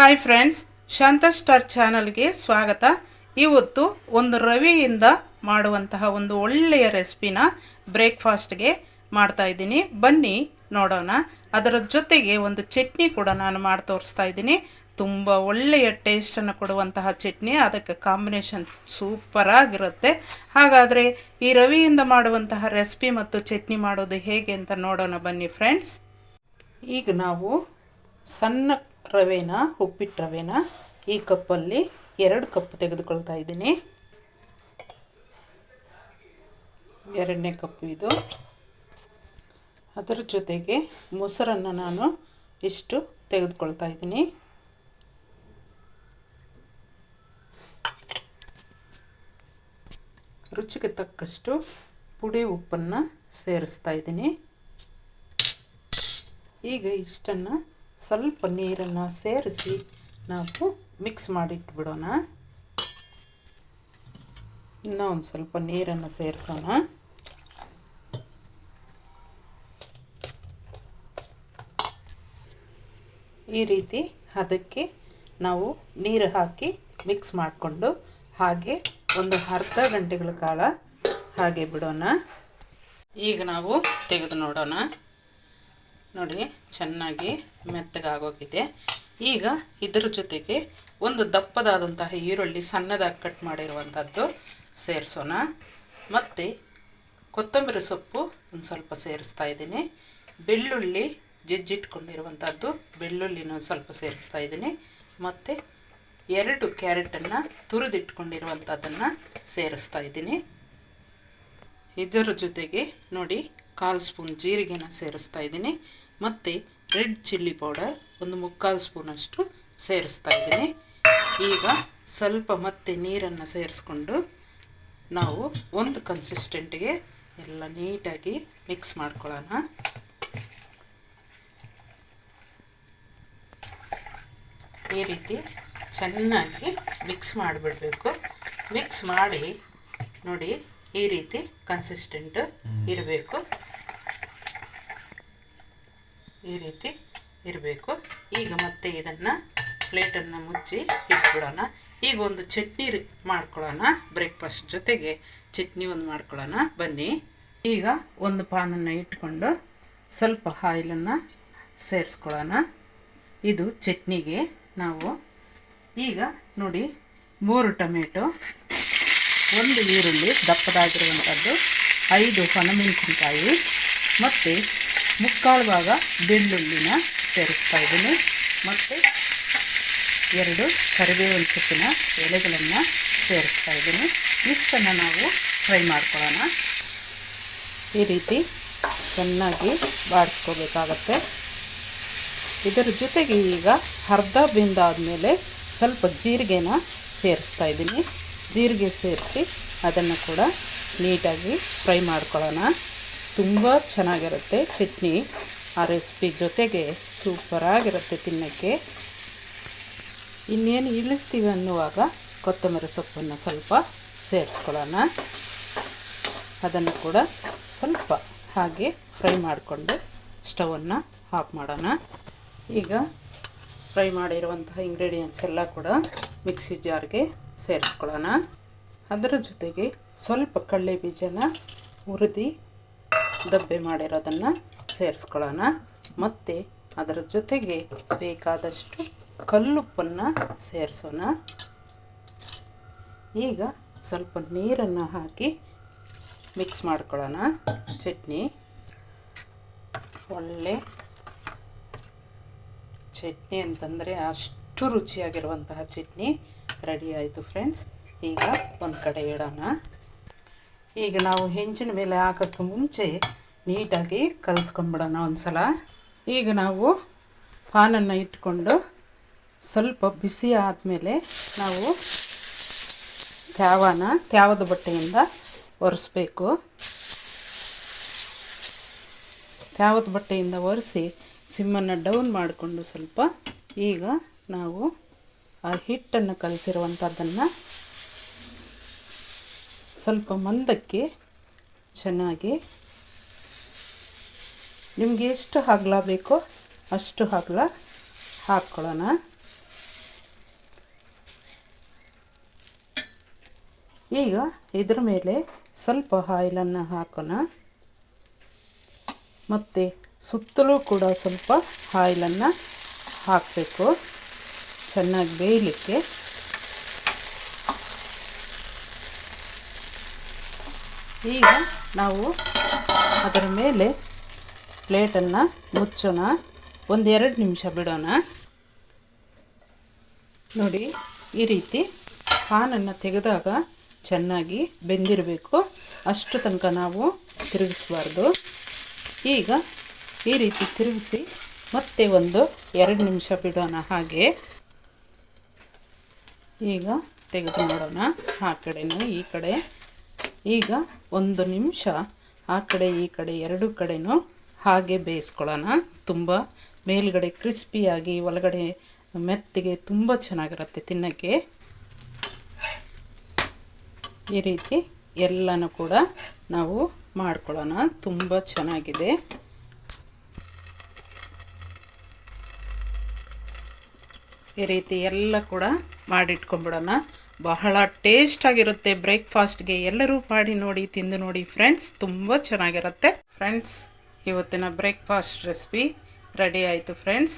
Hi friends, ಶಾಂತ star ಚಾನಲ್ಗೆ ಸ್ವಾಗತ. ಇವತ್ತು ಒಂದು ರವೆಯಿಂದ ಮಾಡುವಂತಹ ಒಂದು ಒಳ್ಳೆಯ ರೆಸಿಪಿನ ಬ್ರೇಕ್ಫಾಸ್ಟ್ಗೆ ಮಾಡ್ತಾ ಇದ್ದೀನಿ. ಬನ್ನಿ ನೋಡೋಣ. ಅದರ ಜೊತೆಗೆ ಒಂದು ಚಟ್ನಿ ಕೂಡ ನಾನು ಮಾಡಿ ತೋರಿಸ್ತಾ ಇದ್ದೀನಿ. ತುಂಬ ಒಳ್ಳೆಯ ಟೇಸ್ಟನ್ನು ಕೊಡುವಂತಹ ಚಟ್ನಿ, ಅದಕ್ಕೆ ಕಾಂಬಿನೇಷನ್ ಸೂಪರಾಗಿರುತ್ತೆ. ಹಾಗಾದರೆ ಈ ರವೆಯಿಂದ ಮಾಡುವಂತಹ ರೆಸಿಪಿ ಮತ್ತು ಚಟ್ನಿ ಮಾಡೋದು ಹೇಗೆ ಅಂತ ನೋಡೋಣ ಬನ್ನಿ ಫ್ರೆಂಡ್ಸ್. ಈಗ ನಾವು ಸಣ್ಣ ರವೆನ, ಉಪ್ಪಿಟ್ಟು ರವೆನ ಈ ಕಪ್ಪಲ್ಲಿ 2 ಕಪ್ ತೆಗೆದುಕೊಳ್ತಾ ಇದ್ದೀನಿ. 2ನೇ ಕಪ್ಪು ಇದು. ಅದರ ಜೊತೆಗೆ ಮೊಸರನ್ನು ನಾನು ಇಷ್ಟು ತೆಗೆದುಕೊಳ್ತಾ ಇದ್ದೀನಿ. ರುಚಿಗೆ ತಕ್ಕಷ್ಟು ಪುಡಿ ಉಪ್ಪನ್ನು ಸೇರಿಸ್ತಾ ಇದ್ದೀನಿ. ಈಗ ಇಷ್ಟನ್ನು ಸ್ವಲ್ಪ ನೀರನ್ನು ಸೇರಿಸಿ ನಾವು ಮಿಕ್ಸ್ ಮಾಡಿಟ್ಬಿಡೋಣ. ಇನ್ನೂ ಒಂದು ಸ್ವಲ್ಪ ನೀರನ್ನು ಸೇರಿಸೋಣ. ಈ ರೀತಿ ಅದಕ್ಕೆ ನಾವು ನೀರು ಹಾಕಿ ಮಿಕ್ಸ್ ಮಾಡಿಕೊಂಡು ಹಾಗೆ ಒಂದು ಅರ್ಧ ಗಂಟೆಗಳ ಕಾಲ ಹಾಗೆ ಬಿಡೋಣ. ಈಗ ನಾವು ತೆಗೆದು ನೋಡೋಣ. ನೋಡಿ, ಚೆನ್ನಾಗಿ ಮೆತ್ತಗಾಗೋಗಿದೆ. ಈಗ ಇದರ ಜೊತೆಗೆ ಒಂದು ದಪ್ಪದಾದಂತಹ ಈರುಳ್ಳಿ ಸಣ್ಣದಾಗಿ ಕಟ್ ಮಾಡಿರುವಂಥದ್ದು ಸೇರಿಸೋಣ. ಮತ್ತು ಕೊತ್ತಂಬರಿ ಸೊಪ್ಪು ಒಂದು ಸ್ವಲ್ಪ ಸೇರಿಸ್ತಾ ಇದ್ದೀನಿ. ಬೆಳ್ಳುಳ್ಳಿ ಜಜ್ಜಿಟ್ಕೊಂಡಿರುವಂಥದ್ದು ಬೆಳ್ಳುಳ್ಳಿನ ಸ್ವಲ್ಪ ಸೇರಿಸ್ತಾ ಇದ್ದೀನಿ. ಮತ್ತು 2 ಕ್ಯಾರೆಟನ್ನು ತುರಿದಿಟ್ಕೊಂಡಿರುವಂಥದ್ದನ್ನು ಸೇರಿಸ್ತಾ ಇದ್ದೀನಿ. ಇದರ ಜೊತೆಗೆ ನೋಡಿ 1/4 ಸ್ಪೂನ್ ಜೀರಿಗೆನ ಸೇರಿಸ್ತಾ ಇದ್ದೀನಿ. ಮತ್ತು ರೆಡ್ ಚಿಲ್ಲಿ ಪೌಡರ್ ಒಂದು 3/4 ಸ್ಪೂನಷ್ಟು ಸೇರಿಸ್ತಾ ಇದ್ದೀನಿ. ಈಗ ಸ್ವಲ್ಪ ಮತ್ತೆ ನೀರನ್ನು ಸೇರಿಸ್ಕೊಂಡು ನಾವು ಒಂದು ಕನ್ಸಿಸ್ಟೆಂಟ್ಗೆ ಎಲ್ಲ ನೀಟಾಗಿ ಮಿಕ್ಸ್ ಮಾಡ್ಕೊಳ್ಳೋಣ. ಈ ರೀತಿ ಚೆನ್ನಾಗಿ ಮಿಕ್ಸ್ ಮಾಡಿಬಿಡಬೇಕು. ಮಿಕ್ಸ್ ಮಾಡಿ ನೋಡಿ, ಈ ರೀತಿ ಕನ್ಸಿಸ್ಟೆಂಟ್ ಇರಬೇಕು. ಈ ರೀತಿ ಇರಬೇಕು. ಈಗ ಮತ್ತೆ ಇದನ್ನು ಪ್ಲೇಟನ್ನು ಮುಚ್ಚಿ ಇಟ್ಬಿಡೋಣ. ಈಗ ಒಂದು ಚಟ್ನಿ ಮಾಡ್ಕೊಳ್ಳೋಣ. ಬ್ರೇಕ್ಫಾಸ್ಟ್ ಜೊತೆಗೆ ಚಟ್ನಿ ಒಂದು ಮಾಡ್ಕೊಳ್ಳೋಣ ಬನ್ನಿ. ಈಗ ಒಂದು ಪಾನನ್ನು ಇಟ್ಕೊಂಡು ಸ್ವಲ್ಪ ಆಯಿಲನ್ನು ಸೇರಿಸ್ಕೊಳ್ಳೋಣ. ಇದು ಚಟ್ನಿಗೆ ನಾವು ಈಗ ನೋಡಿ 3 ಟೊಮೆಟೊ, 1 ಈರುಳ್ಳಿ ದಪ್ಪದಾಗಿರುವಂಥದ್ದು, 5 ಒಣಮೆಣಸಿನಕಾಯಿ ಮತ್ತು 3/4 ಭಾಗ ಬೆಳ್ಳುಳ್ಳಿನ ಸೇರಿಸ್ತಾ ಇದ್ದೀನಿ. ಮತ್ತು 2 ಕರಿಬೇವಿನ ಸೊಪ್ಪಿನ ಎಲೆಗಳನ್ನು ಸೇರಿಸ್ತಾ ಇದ್ದೀನಿ. ಇಷ್ಟನ್ನು ನಾವು ಫ್ರೈ ಮಾಡ್ಕೊಳ್ಳೋಣ. ಈ ರೀತಿ ಚೆನ್ನಾಗಿ ಬಾಡಿಸ್ಕೋಬೇಕಾಗತ್ತೆ. ಇದರ ಜೊತೆಗೆ ಈಗ ಅರ್ಧ ಬೆಂದಾದಮೇಲೆ ಸ್ವಲ್ಪ ಜೀರಿಗೆನ ಸೇರಿಸ್ತಾ ಇದ್ದೀನಿ. ಜೀರಿಗೆ ಸೇರಿಸಿ ಅದನ್ನು ಕೂಡ ನೀಟಾಗಿ ಫ್ರೈ ಮಾಡ್ಕೊಳ್ಳೋಣ. ತುಂಬ ಚೆನ್ನಾಗಿರುತ್ತೆ ಚಟ್ನಿ. ಆ ರೆಸಿಪಿ ಜೊತೆಗೆ ಸೂಪರಾಗಿರುತ್ತೆ ತಿನ್ನೋಕ್ಕೆ. ಇನ್ನೇನು ಇಳಿಸ್ತೀವಿ ಅನ್ನುವಾಗ ಕೊತ್ತಂಬರಿ ಸೊಪ್ಪನ್ನು ಸ್ವಲ್ಪ ಸೇರಿಸ್ಕೊಳ್ಳೋಣ. ಅದನ್ನು ಕೂಡ ಸ್ವಲ್ಪ ಹಾಗೆ ಫ್ರೈ ಮಾಡಿಕೊಂಡು ಸ್ಟವನ್ನು ಆಫ್ ಮಾಡೋಣ. ಈಗ ಫ್ರೈ ಮಾಡಿರುವಂತಹ ಇಂಗ್ರೀಡಿಯೆಂಟ್ಸ್ ಎಲ್ಲ ಕೂಡ ಮಿಕ್ಸಿ ಜಾರ್ಗೆ ಸೇರಿಸ್ಕೊಳ್ಳೋಣ. ಅದರ ಜೊತೆಗೆ ಸ್ವಲ್ಪ ಕಡಲೆ ಬೀಜನ ಹುರಿದು ದಬ್ಬೆ ಮಾಡಿರೋದನ್ನು ಸೇರಿಸ್ಕೊಳ್ಳೋಣ. ಮತ್ತು ಅದರ ಜೊತೆಗೆ ಬೇಕಾದಷ್ಟು ಕಲ್ಲುಪ್ಪನ್ನು ಸೇರಿಸೋಣ. ಈಗ ಸ್ವಲ್ಪ ನೀರನ್ನು ಹಾಕಿ ಮಿಕ್ಸ್ ಮಾಡ್ಕೊಳ್ಳೋಣ. ಚಟ್ನಿ ಒಳ್ಳೆ ಚಟ್ನಿ ಅಂತಂದರೆ ಅಷ್ಟು ರುಚಿಯಾಗಿರುವಂತಹ ಚಟ್ನಿ ರೆಡಿ ಆಯಿತು ಫ್ರೆಂಡ್ಸ್. ಈಗ ಒಂದು ಕಡೆ ಇಡೋಣ. ಈಗ ನಾವು ಹೆಂಚಿನ ಮೇಲೆ ಹಾಕೋಕ್ಕೆ ಮುಂಚೆ ನೀಟಾಗಿ ಕಲಿಸ್ಕೊಂಡ್ಬಿಡೋಣ ಒಂದು ಸಲ. ಈಗ ನಾವು ಪಾನನ್ನು ಇಟ್ಕೊಂಡು ಸ್ವಲ್ಪ ಬಿಸಿ ಆದಮೇಲೆ ನಾವು ತ್ಯಾವದ ಬಟ್ಟೆಯಿಂದ ಒರೆಸ್ಬೇಕು. ತ್ಯಾವದ ಬಟ್ಟೆಯಿಂದ ಒರೆಸಿ ಸಿಮ್ಮನ್ನು ಡೌನ್ ಮಾಡಿಕೊಂಡು ಸ್ವಲ್ಪ ಈಗ ನಾವು ಆ ಹಿಟ್ಟನ್ನು ಕಲಸಿರುವಂಥದ್ದನ್ನು ಸ್ವಲ್ಪ ಮಂದಕ್ಕೆ ಚೆನ್ನಾಗಿ ನಿಮಗೆ ಎಷ್ಟು ಅಗಲ ಬೇಕೋ ಅಷ್ಟು ಅಗಲ ಹಾಕ್ಕೊಳ್ಳೋಣ. ಈಗ ಇದ್ರ ಮೇಲೆ ಸ್ವಲ್ಪ ಆಯಿಲನ್ನು ಹಾಕೋಣ. ಮತ್ತು ಸುತ್ತಲೂ ಕೂಡ ಸ್ವಲ್ಪ ಆಯಿಲನ್ನು ಹಾಕಬೇಕು ಚೆನ್ನಾಗಿ ಬೇಯಲಿಕ್ಕೆ. ಈಗ ನಾವು ಅದರ ಮೇಲೆ ಪ್ಲೇಟನ್ನು ಮುಚ್ಚೋಣ, 1-2 ನಿಮಿಷ ಬಿಡೋಣ. ನೋಡಿ, ಈ ರೀತಿ ಪಾನನ್ನು ತೆಗೆದಾಗ ಚೆನ್ನಾಗಿ ಬೆಂದಿರಬೇಕು, ಅಷ್ಟು ತನಕ ನಾವು ತಿರುಗಿಸಬಾರ್ದು. ಈಗ ಈ ರೀತಿ ತಿರುಗಿಸಿ ಮತ್ತೆ 1-2 ನಿಮಿಷ ಬಿಡೋಣ ಹಾಗೆ. ಈಗ ತೆಗೆದು ನೋಡೋಣ, ಆ ಕಡೆನೂ ಈ ಕಡೆ. ಈಗ 1 ನಿಮಿಷ ಆ ಕಡೆ ಈ ಕಡೆ 2 ಕಡೆನೂ ಹಾಗೆ ಬೇಯಿಸ್ಕೊಳ್ಳೋಣ. ತುಂಬ ಮೇಲ್ಗಡೆ ಕ್ರಿಸ್ಪಿಯಾಗಿ ಒಳಗಡೆ ಮೆತ್ತಗೆ ತುಂಬ ಚೆನ್ನಾಗಿರುತ್ತೆ ತಿನ್ನೋಕ್ಕೆ. ಈ ರೀತಿ ಎಲ್ಲನೂ ಕೂಡ ನಾವು ಮಾಡ್ಕೊಳ್ಳೋಣ, ತುಂಬ ಚೆನ್ನಾಗಿದೆ. ಈ ರೀತಿ ಎಲ್ಲ ಕೂಡ ಮಾಡಿಟ್ಕೊಂಡ್ಬಿಡೋಣ. ಬಹಳ ಟೇಸ್ಟಾಗಿರುತ್ತೆ ಬ್ರೇಕ್ಫಾಸ್ಟ್ಗೆ. ಎಲ್ಲರೂ ಮಾಡಿ ನೋಡಿ, ತಿಂದು ನೋಡಿ ಫ್ರೆಂಡ್ಸ್, ತುಂಬ ಚೆನ್ನಾಗಿರುತ್ತೆ. ಫ್ರೆಂಡ್ಸ್, ಇವತ್ತಿನ ಬ್ರೇಕ್ಫಾಸ್ಟ್ ರೆಸಿಪಿ ರೆಡಿ ಆಯಿತು ಫ್ರೆಂಡ್ಸ್.